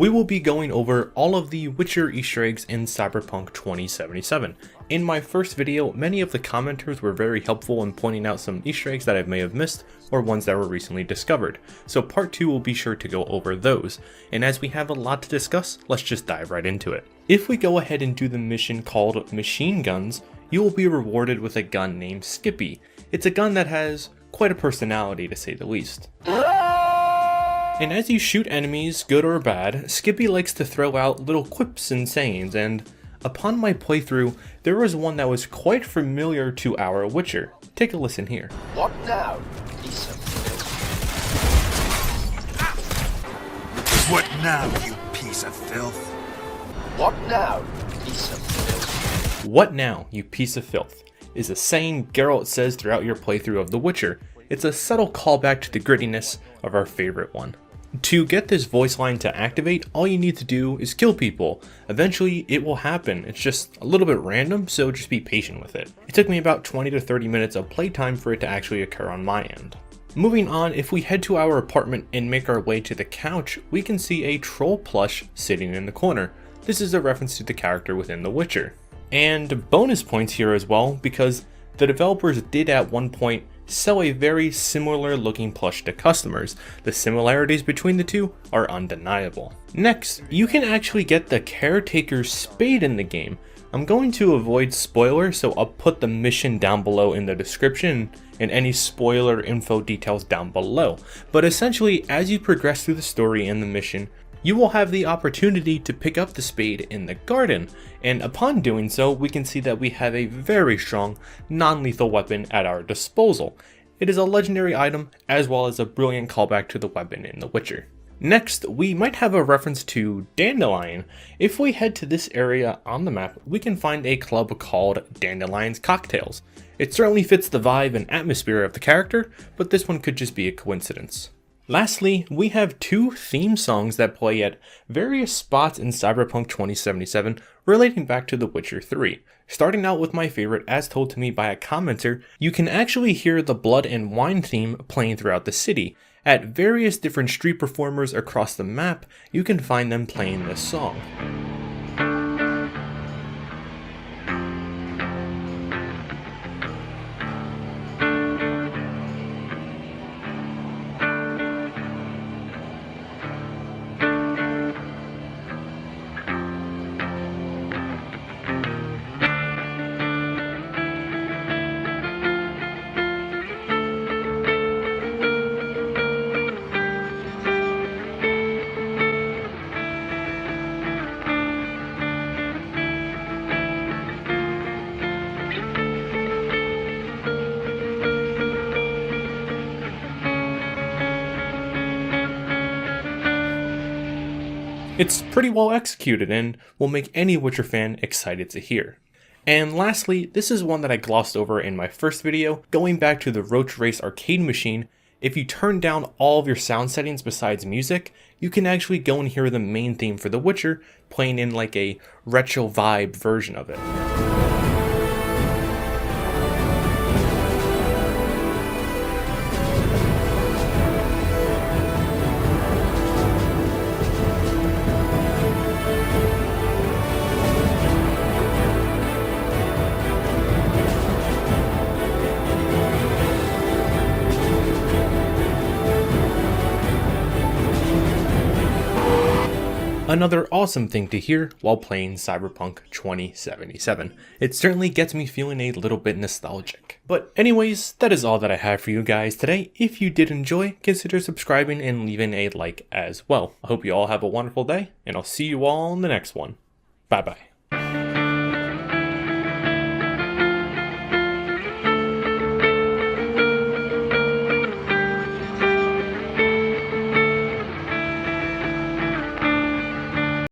we will be going over all of the Witcher Easter eggs in Cyberpunk 2077. In my first video, many of the commenters were very helpful in pointing out some Easter eggs that I may have missed, or ones that were recently discovered, so part 2 will be sure to go over those, and as we have a lot to discuss, let's just dive right into it. If we go ahead and do the mission called Machine Guns, you will be rewarded with a gun named Skippy. It's a gun that has quite a personality, to say the least. And as you shoot enemies, good or bad, Skippy likes to throw out little quips and sayings, and upon my playthrough, there was one that was quite familiar to our Witcher. Take a listen here. What now, piece of filth? What now, you piece of filth? What now, piece of filth? What now, you piece of filth, is a saying Geralt says throughout your playthrough of The Witcher. It's a subtle callback to the grittiness of our favorite one. To get this voice line to activate, all you need to do is kill people. Eventually, it will happen. It's just a little bit random, so just be patient with it. It took me about 20 to 30 minutes of playtime for it to actually occur on my end. Moving on, if we head to our apartment and make our way to the couch, we can see a troll plush sitting in the corner. This is a reference to the character within The Witcher. And bonus points here as well, because the developers did at one point sell a very similar looking plush to customers. The similarities between the two are undeniable. Next, you can actually get the Caretakers Spade in the game. I'm going to avoid spoilers, so I'll put the mission down below in the description and any spoiler info details down below. But essentially, as you progress through the story and the mission, you will have the opportunity to pick up the spade in the garden, and upon doing so, we can see that we have a very strong, non-lethal weapon at our disposal. It is a legendary item, as well as a brilliant callback to the weapon in The Witcher. Next, we might have a reference to Dandelion. If we head to this area on the map, we can find a club called Dandelion's Cocktails. It certainly fits the vibe and atmosphere of the character, but this one could just be a coincidence. Lastly, we have 2 theme songs that play at various spots in Cyberpunk 2077 relating back to The Witcher 3. Starting out with my favorite, as told to me by a commenter, you can actually hear the Blood and Wine theme playing throughout the city. At various different street performers across the map, you can find them playing this song. It's pretty well executed and will make any Witcher fan excited to hear. And lastly, this is one that I glossed over in my first video, going back to the Roach Race arcade machine. If you turn down all of your sound settings besides music, you can actually go and hear the main theme for The Witcher playing in like a retro vibe version of it. Another awesome thing to hear while playing Cyberpunk 2077. It certainly gets me feeling a little bit nostalgic. But anyways, that is all that I have for you guys today. If you did enjoy, consider subscribing and leaving a like as well. I hope you all have a wonderful day, and I'll see you all in the next one. Bye bye.